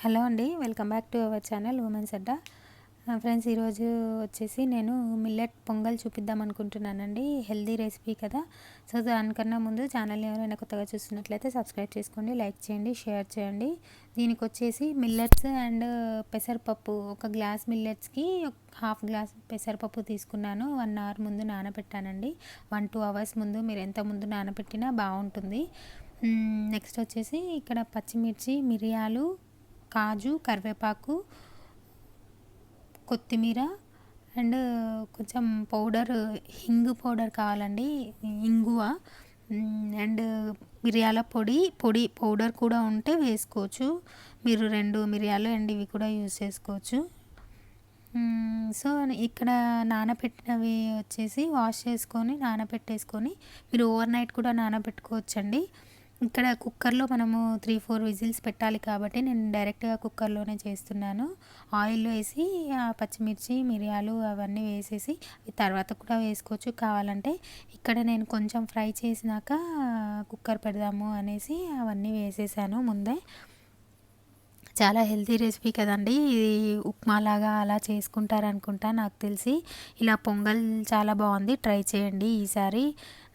Hello అండి, welcome back to our channel women's Adda. Friends, ఈరోజు వచ్చేసి నేను మిల్లెట్ పొంగల్ చూపిద్దాం అనుకుంటున్నానండి. హెల్దీ రెసిపీ కదా. సో దానికన్నా ముందు ఛానల్ని ఎవరైనా కొత్తగా చూస్తున్నట్లయితే సబ్స్క్రైబ్ చేసుకోండి, లైక్ చేయండి, షేర్ చేయండి. దీనికి వచ్చేసి మిల్లెట్స్ అండ్ పెసరపప్పు, ఒక గ్లాస్ మిల్లెట్స్కి హాఫ్ గ్లాస్ పెసరపప్పు తీసుకున్నాను. 1 అవర్ ముందు నానబెట్టానండి. 1-2 అవర్స్ ముందు, మీరు ఎంత ముందు నానబెట్టినా బాగుంటుంది. నెక్స్ట్ వచ్చేసి ఇక్కడ పచ్చిమిర్చి, మిరియాలు, కాజు, కరివేపాకు, కొత్తిమీర అండ్ కొంచెం పౌడర్, హింగు పౌడర్ కావాలండి, ఇంగువ అండ్ మిరియాల పొడి పౌడర్ కూడా ఉంటే వేసుకోవచ్చు. మీరు 2 మిరియాలు అండ్ ఇవి కూడా యూజ్ చేసుకోవచ్చు. సో ఇక్కడ నానబెట్టినవి వచ్చేసి వాష్ చేసుకొని నానబెట్టేసుకొని మీరు ఓవర్ నైట్ కూడా నానబెట్టుకోవచ్చండి. ఇక్కడ కుక్కర్లో మనము 3-4 విజిల్స్ పెట్టాలి కాబట్టి నేను డైరెక్ట్గా కుక్కర్లోనే చేస్తున్నాను. ఆయిల్ వేసి పచ్చిమిర్చి, మిరియాలు అవన్నీ వేసేసి తర్వాత కూడా వేసుకోవచ్చు కావాలంటే. ఇక్కడ నేను కొంచెం ఫ్రై చేసినాక కుక్కర్ పెడదాము అనేసి అవన్నీ వేసేసాను ముందే. చాలా హెల్తీ రెసిపీ కదండి. ఇది ఉప్మాలాగా అలా చేసుకుంటారనుకుంటా నాకు తెలిసి. ఇలా పొంగల్ చాలా బాగుంది, ట్రై చేయండి ఈసారి.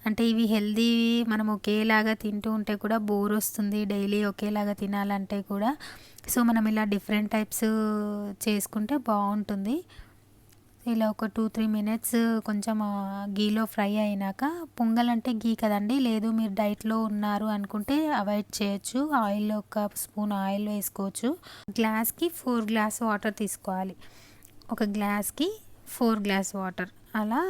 అంటే ఇవి హెల్దీ, మనం ఒకేలాగా తింటూ ఉంటే కూడా బోర్ వస్తుంది, డైలీ ఒకేలాగా తినాలంటే కూడా. సో మనం ఇలా డిఫరెంట్ టైప్స్ చేసుకుంటే బాగుంటుంది. ఇలా ఒక 2-3 మినిట్స్ కొంచెం గీలో ఫ్రై అయినాక, పొంగల్ అంటే గీ కదండి, లేదు మీరు డైట్లో ఉన్నారు అనుకుంటే అవాయిడ్ చేయొచ్చు. ఆయిల్, 1 స్పూన్ ఆయిల్ వేసుకోవచ్చు. గ్లాస్కి 4 గ్లాస్ వాటర్ తీసుకోవాలి. ఒక గ్లాస్కి 4 గ్లాస్ వాటర్ అలా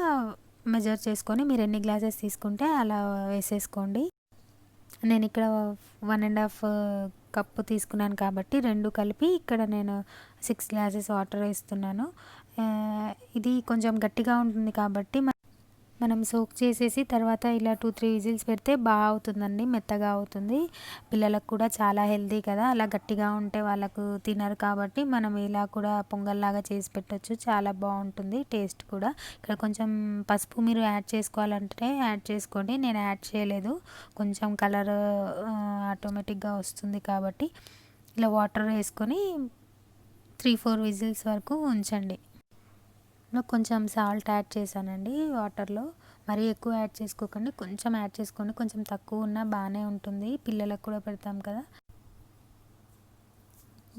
మెజర్ చేసుకొని మీరు ఎన్ని గ్లాసెస్ తీసుకుంటే అలా వేసేసుకోండి. నేను ఇక్కడ 1.5 కప్పు తీసుకున్నాను కాబట్టి 2 కలిపి ఇక్కడ నేను 6 గ్లాసెస్ వాటర్ వేస్తున్నాను. ఇది కొంచెం గట్టిగా ఉంటుంది కాబట్టి మనం సోక్ చేసేసి తర్వాత ఇలా 2-3 విజిల్స్ పెడితే బాగా అవుతుందండి, మెత్తగా అవుతుంది. పిల్లలకు కూడా చాలా హెల్దీ కదా, అలా గట్టిగా ఉంటే వాళ్ళకు తినరు కాబట్టి మనం ఇలా కూడా పొంగల్లాగా చేసి పెట్టచ్చు, చాలా బాగుంటుంది టేస్ట్ కూడా. ఇక్కడ కొంచెం పసుపు మీరు యాడ్ చేసుకోవాలంటే యాడ్ చేసుకోండి, నేను యాడ్ చేయలేదు. కొంచెం కలర్ ఆటోమేటిక్గా వస్తుంది కాబట్టి ఇలా వాటర్ వేసుకొని 3-4 విజిల్స్ వరకు ఉంచండి. కొంచెం సాల్ట్ యాడ్ చేశానండి వాటర్లో. మరీ ఎక్కువ యాడ్ చేసుకోకండి, కొంచెం యాడ్ చేసుకోండి. కొంచెం తక్కువ ఉన్నా బాగానే ఉంటుంది, పిల్లలకు కూడా పెడతాం కదా.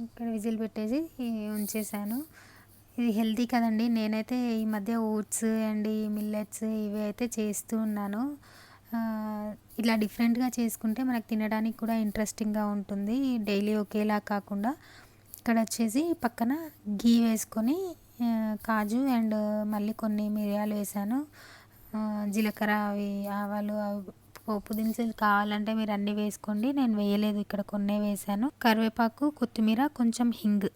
ఇక్కడ విజిల్ పెట్టేసి ఉంచేసాను. ఇది హెల్తీ కదండి. నేనైతే ఈ మధ్య ఓట్స్ అండ్ ఈ మిల్లెట్స్ ఇవి అయితే చేస్తూ ఉన్నాను. ఇలా డిఫరెంట్గా చేసుకుంటే మనకు తినడానికి కూడా ఇంట్రెస్టింగ్గా ఉంటుంది, డైలీ ఒకేలా కాకుండా. ఇక్కడ వచ్చేసి పక్కన గీ వేసుకొని కాజు అండ్ మళ్ళీ కొన్ని మిరియాలు వేసాను, జీలకర్ర, అవి ఆవాలు, పోపు దినుసులు కావాలంటే మీరు అన్నీ వేసుకోండి, నేను వేయలేదు, ఇక్కడ కొన్నే వేసాను. కరివేపాకు, కొత్తిమీర, కొంచెం హింగ్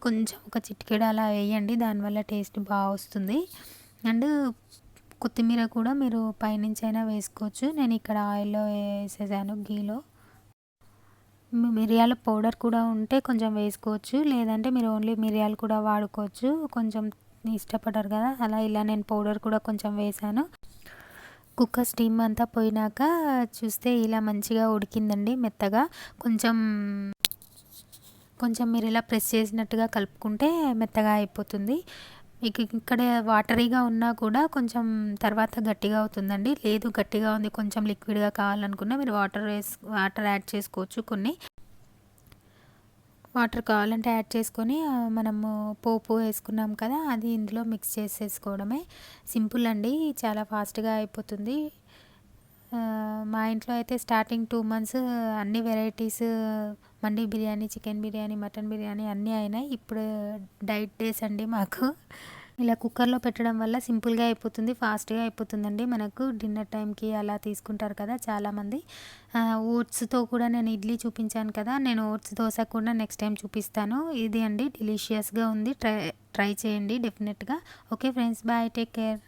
కొంచెం ఒక చిటికెడు అలా వేయండి, దానివల్ల టేస్ట్ బాగా వస్తుంది. అండ్ కొత్తిమీర కూడా మీరు పైనుంచి అయినా వేసుకోవచ్చు, నేను ఇక్కడ ఆయిల్లో వేసేసాను, గీలో. మిరియాల పౌడర్ కూడా ఉంటే కొంచెం వేసుకోవచ్చు, లేదంటే మీరు ఓన్లీ మిరియాలు కూడా వాడుకోవచ్చు, కొంచెం ఇష్టపడరు కదా అలా. ఇలా నేను పౌడర్ కూడా కొంచెం వేసాను. కుక్కర్ స్టీమ్ అంతా పోయినాక చూస్తే ఇలా మంచిగా ఉడికిందండి, మెత్తగా. కొంచెం మీరు ఇలా ప్రెస్ చేసినట్టుగా కలుపుకుంటే మెత్తగా అయిపోతుంది. మీకు ఇక్కడ వాటరీగా ఉన్నా కూడా కొంచెం తర్వాత గట్టిగా అవుతుందండి. లేదు గట్టిగా ఉంది, కొంచెం లిక్విడ్గా కావాలనుకున్నా మీరు వాటర్ యాడ్ చేసుకోవచ్చు. కొన్ని వాటర్ కావాలంటే యాడ్ చేసుకొని మనము పోపు వేసుకున్నాం కదా, అది ఇందులో మిక్స్ చేసేసుకోవడమే. సింపుల్ అండి, చాలా ఫాస్ట్గా అయిపోతుంది. మా ఇంట్లో అయితే స్టార్టింగ్ 2 మంత్స్ అన్ని వెరైటీస్, మండి బిర్యానీ, చికెన్ బిర్యానీ, మటన్ బిర్యానీ అన్నీ అయినాయి. ఇప్పుడు డైట్ డేస్ అండి మాకు. ఇలా కుక్కర్లో పెట్టడం వల్ల సింపుల్గా అయిపోతుంది, ఫాస్ట్గా అయిపోతుందండి. మనకు డిన్నర్ టైంకి అలా తీసుకుంటారు కదా చాలామంది. ఓట్స్తో కూడా నేను ఇడ్లీ చూపించాను కదా, నేను ఓట్స్ దోశ కూడా నెక్స్ట్ టైం చూపిస్తాను. ఇది అండి, డెలిషియస్గా ఉంది, ట్రై చేయండి డెఫినెట్గా. Okay friends, bye, take care.